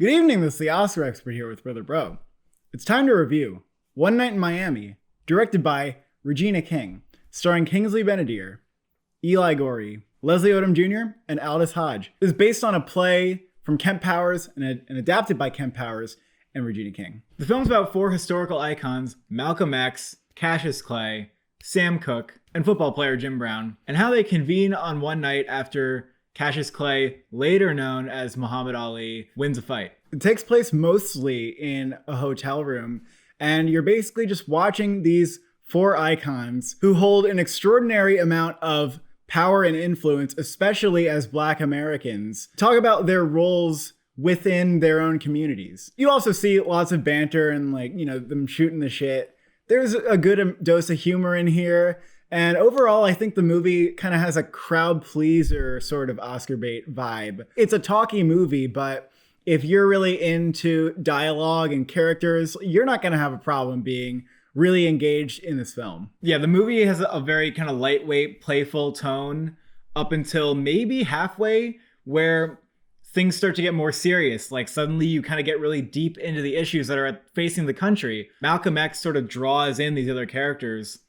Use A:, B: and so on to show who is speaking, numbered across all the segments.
A: Good evening, this is the Oscar expert here with Brother Bro. It's time to review One Night in Miami, directed by Regina King, starring Kingsley Ben-Adir, Eli Goree, Leslie Odom Jr., and Aldous Hodge. It is based on a play from Kemp Powers and adapted by Kemp Powers and Regina King. The film's about four historical icons, Malcolm X, Cassius Clay, Sam Cooke, and football player Jim Brown, and how they convene on one night after Cassius Clay, later known as Muhammad Ali, wins a fight. It takes place mostly in a hotel room, and you're basically just watching these four icons who hold an extraordinary amount of power and influence, especially as Black Americans, talk about their roles within their own communities. You also see lots of banter and them shooting the shit. There's a good dose of humor in here. And overall, I think the movie kind of has a crowd pleaser sort of Oscar bait vibe. It's a talky movie, but if you're really into dialogue and characters, you're not going to have a problem being really engaged in this film. Yeah, the movie has a very kind of lightweight, playful tone up until maybe halfway, where things start to get more serious. Like suddenly you kind of get really deep into the issues that are facing the country. Malcolm X sort of draws in these other characters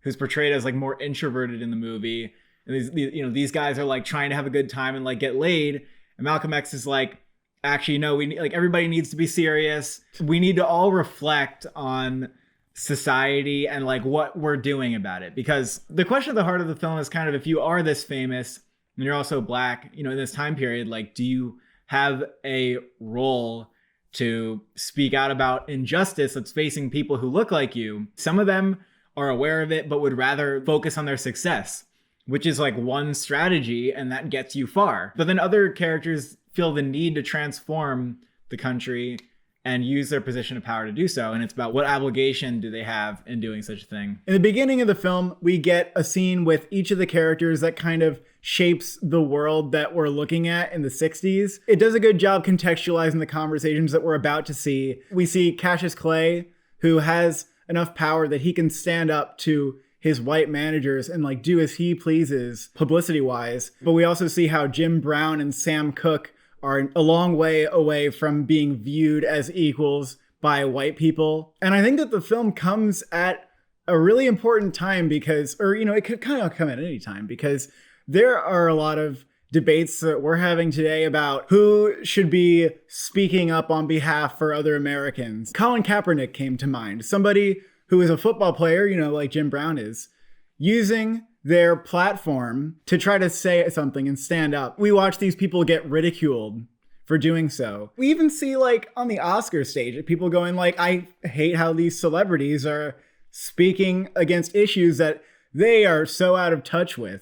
A: who's portrayed as like more introverted in the movie. And these guys are like trying to have a good time and like get laid. And Malcolm X is like, actually, no, everybody needs to be serious. We need to all reflect on society and like what we're doing about it. Because the question at the heart of the film is kind of, if you are this famous and you're also Black, in this time period, like, do you have a role to speak out about injustice that's facing people who look like you? Some of them are aware of it, but would rather focus on their success, which is like one strategy, and that gets you far. But then other characters feel the need to transform the country and use their position of power to do so. And it's about what obligation do they have in doing such a thing. In the beginning of the film, we get a scene with each of the characters that kind of shapes the world that we're looking at in the 60s. It does a good job contextualizing the conversations that we're about to see. We see Cassius Clay, who has enough power that he can stand up to his white managers and like do as he pleases publicity wise. But we also see how Jim Brown and Sam Cooke are a long way away from being viewed as equals by white people. And I think that the film comes at a really important time because, it could kind of come at any time, because there are a lot of debates that we're having today about who should be speaking up on behalf for other Americans. Colin Kaepernick came to mind, somebody who is a football player, like Jim Brown is, using their platform to try to say something and stand up. We watch these people get ridiculed for doing so. We even see like on the Oscar stage, people going like, I hate how these celebrities are speaking against issues that they are so out of touch with.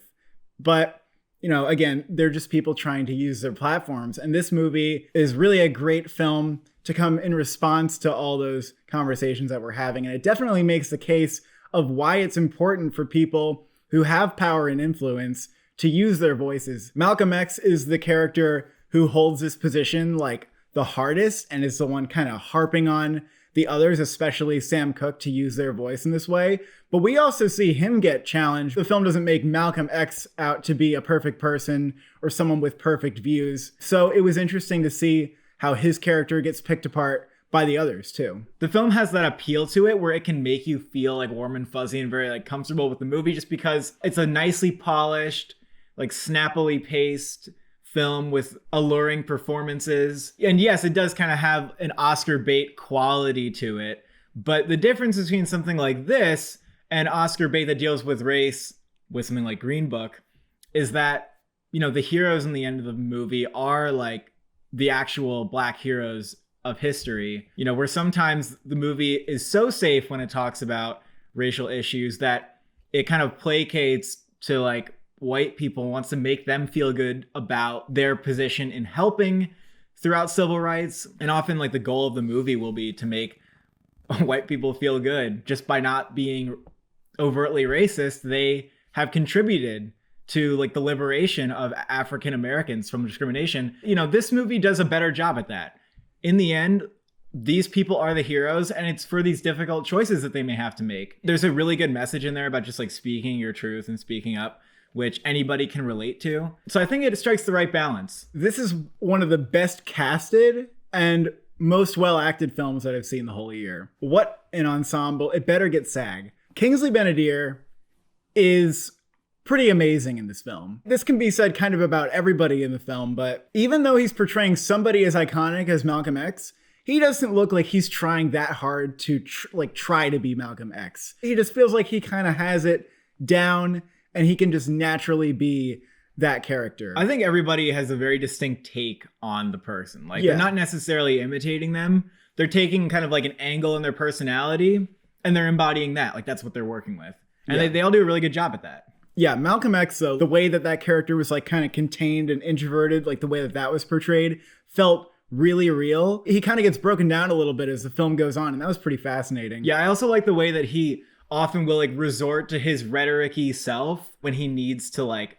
A: But again, they're just people trying to use their platforms. And this movie is really a great film to come in response to all those conversations that we're having. And it definitely makes the case of why it's important for people who have power and influence to use their voices. Malcolm X is the character who holds this position like the hardest and is the one kind of harping on the others, especially Sam Cooke, to use their voice in this way. But we also see him get challenged. The film doesn't make Malcolm X out to be a perfect person or someone with perfect views. So it was interesting to see how his character gets picked apart by the others too. The film has that appeal to it where it can make you feel like warm and fuzzy and very like comfortable with the movie, just because it's a nicely polished, like snappily paced film with alluring performances. And yes, it does kind of have an Oscar bait quality to it. But the difference between something like this and Oscar bait that deals with race with something like Green Book is that, the heroes in the end of the movie are like the actual Black heroes of history, where sometimes the movie is so safe when it talks about racial issues that it kind of placates to like white people, wants to make them feel good about their position in helping throughout civil rights. And often like the goal of the movie will be to make white people feel good just by not being overtly racist. They have contributed to like the liberation of African Americans from discrimination. This movie does a better job at that. In the end, these people are the heroes, and it's for these difficult choices that they may have to make. There's a really good message in there about just like speaking your truth and speaking up, which anybody can relate to. So I think it strikes the right balance. This is one of the best casted and most well-acted films that I've seen the whole year. What an ensemble. It better get SAG. Kingsley Ben-adir is pretty amazing in this film. This can be said kind of about everybody in the film, but even though he's portraying somebody as iconic as Malcolm X, he doesn't look like he's trying that hard to try to be Malcolm X. He just feels like he kind of has it down and he can just naturally be that character.
B: I think everybody has a very distinct take on the person. Like they're not necessarily imitating them. They're taking kind of like an angle in their personality and they're embodying that. Like that's what they're working with. And they all do a really good job at that.
A: Yeah, Malcolm X, though, the way that character was like kind of contained and introverted, like the way that was portrayed, felt really real. He kind of gets broken down a little bit as the film goes on, and that was pretty fascinating.
B: Yeah, I also like the way that he often will like resort to his rhetoric-y self when he needs to like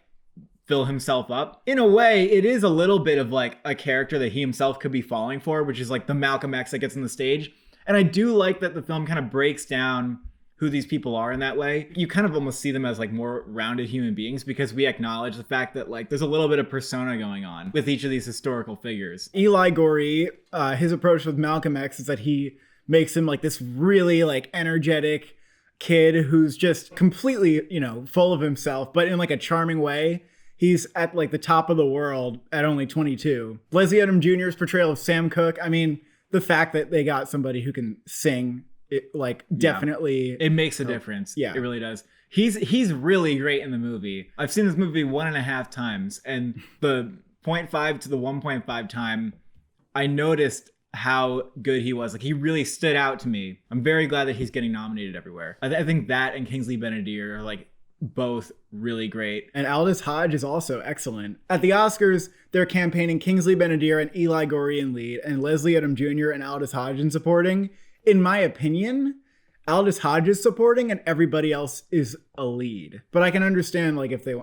B: fill himself up. In a way, it is a little bit of like a character that he himself could be falling for, which is like the Malcolm X that gets on the stage. And I do like that the film kind of breaks down who these people are in that way. You kind of almost see them as like more rounded human beings because we acknowledge the fact that like there's a little bit of persona going on with each of these historical figures.
A: Eli Goree, his approach with Malcolm X is that he makes him like this really like energetic kid who's just completely, full of himself, but in like a charming way. He's at like the top of the world at only 22. Leslie Odom Jr.'s portrayal of Sam Cooke, I mean, the fact that they got somebody who can sing, it like definitely
B: it makes a difference.
A: Yeah,
B: it really does. He's really great in the movie. I've seen this movie 1.5 times, and the 0.5 to the 1.5 time, I noticed how good he was. Like he really stood out to me. I'm very glad that he's getting nominated everywhere. I think that and Kingsley Ben-adir are like both really great.
A: And Aldous Hodge is also excellent. At the Oscars, they're campaigning Kingsley Ben-adir and Eli Goree in lead, and Leslie Odom Jr. and Aldous Hodge in supporting. In my opinion, Aldous Hodge is supporting and everybody else is a lead. But I can understand like if they,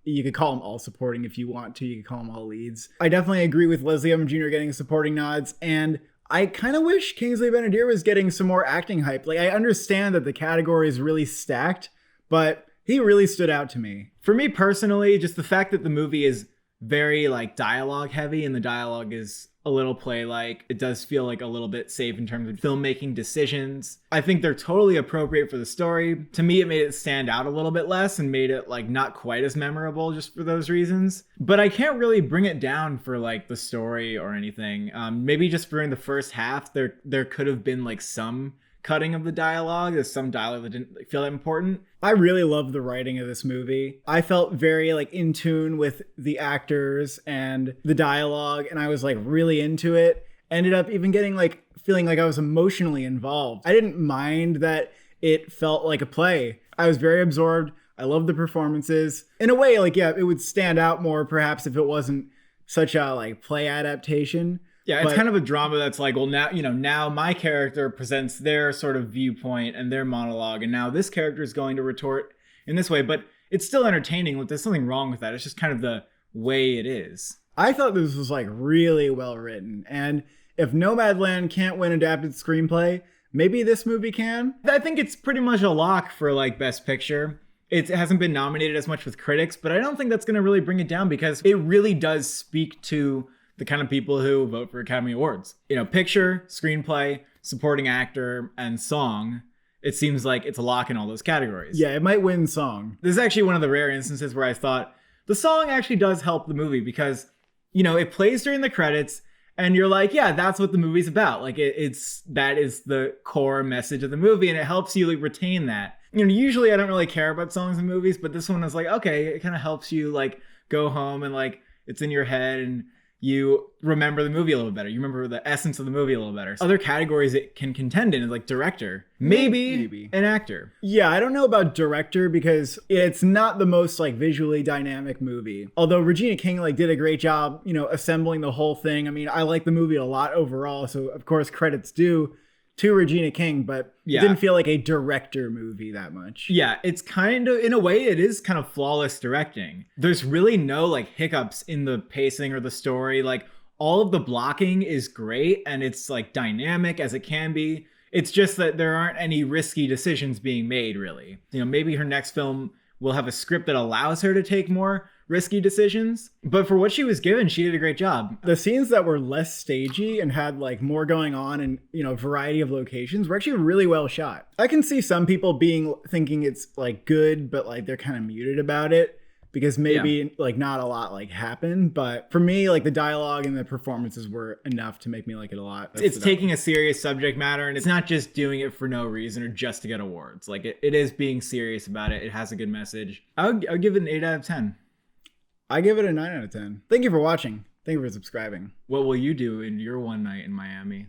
A: you could call them all supporting if you want to. You could call them all leads. I definitely agree with Leslie Odom Jr. getting supporting nods, and I kind of wish Kingsley Ben-adir was getting some more acting hype. Like I understand that the category is really stacked, but he really stood out to me.
B: For me personally, just the fact that the movie is very like dialogue heavy and the dialogue is a little play-like. It does feel like a little bit safe in terms of filmmaking decisions. I think they're totally appropriate for the story. To me, it made it stand out a little bit less and made it like not quite as memorable just for those reasons. But I can't really bring it down for like the story or anything. Maybe just during the first half, there could have been like some cutting of the dialogue. There's some dialogue that didn't feel that important.
A: I really love the writing of this movie. I felt very like in tune with the actors and the dialogue, and I was like really into it. Ended up even getting like feeling like I was emotionally involved. I didn't mind that it felt like a play. I was very absorbed. I love the performances. In a way, like, yeah, it would stand out more perhaps if it wasn't such a like play adaptation.
B: Yeah, it's kind of a drama that's like, well, now my character presents their sort of viewpoint and their monologue, and now this character is going to retort in this way. But it's still entertaining. Like, there's something wrong with that. It's just kind of the way it is.
A: I thought this was like really well written, and if Nomadland can't win adapted screenplay, maybe this movie can.
B: I think it's pretty much a lock for like Best Picture. It hasn't been nominated as much with critics, but I don't think that's going to really bring it down because it really does speak to the kind of people who vote for Academy Awards. Picture, screenplay, supporting actor, and song. It seems like it's a lock in all those categories.
A: Yeah, it might win song.
B: This is actually one of the rare instances where I thought the song actually does help the movie because, it plays during the credits and you're like, yeah, that's what the movie's about. Like that is the core message of the movie and it helps you like retain that. Usually I don't really care about songs in movies, but this one is like, okay, it kind of helps you like go home and like it's in your head and you remember the movie a little better. You remember the essence of the movie a little better. Other categories it can contend in is like director, maybe an actor.
A: Yeah, I don't know about director because it's not the most like visually dynamic movie. Although Regina King like did a great job, assembling the whole thing. I mean, I like the movie a lot overall, so of course credits due to Regina King, but it didn't feel like a director movie that much.
B: Yeah, it's kind of, in a way, it is kind of flawless directing. There's really no like hiccups in the pacing or the story. Like all of the blocking is great and it's like dynamic as it can be. It's just that there aren't any risky decisions being made really. Maybe her next film will have a script that allows her to take more risky decisions. But for what she was given, she did a great job.
A: The scenes that were less stagey and had like more going on and, you know, variety of locations were actually really well shot. I can see some people thinking it's like good, but like they're kind of muted about it because maybe like not a lot like happened. But for me, like the dialogue and the performances were enough to make me like it a lot.
B: It's taking a serious subject matter, and it's not just doing it for no reason or just to get awards. Like it is being serious about it. It has a good message. I'll give it an 8 out of 10.
A: I give it a 9 out of 10. Thank you for watching. Thank you for subscribing.
B: What will you do in your one night in Miami?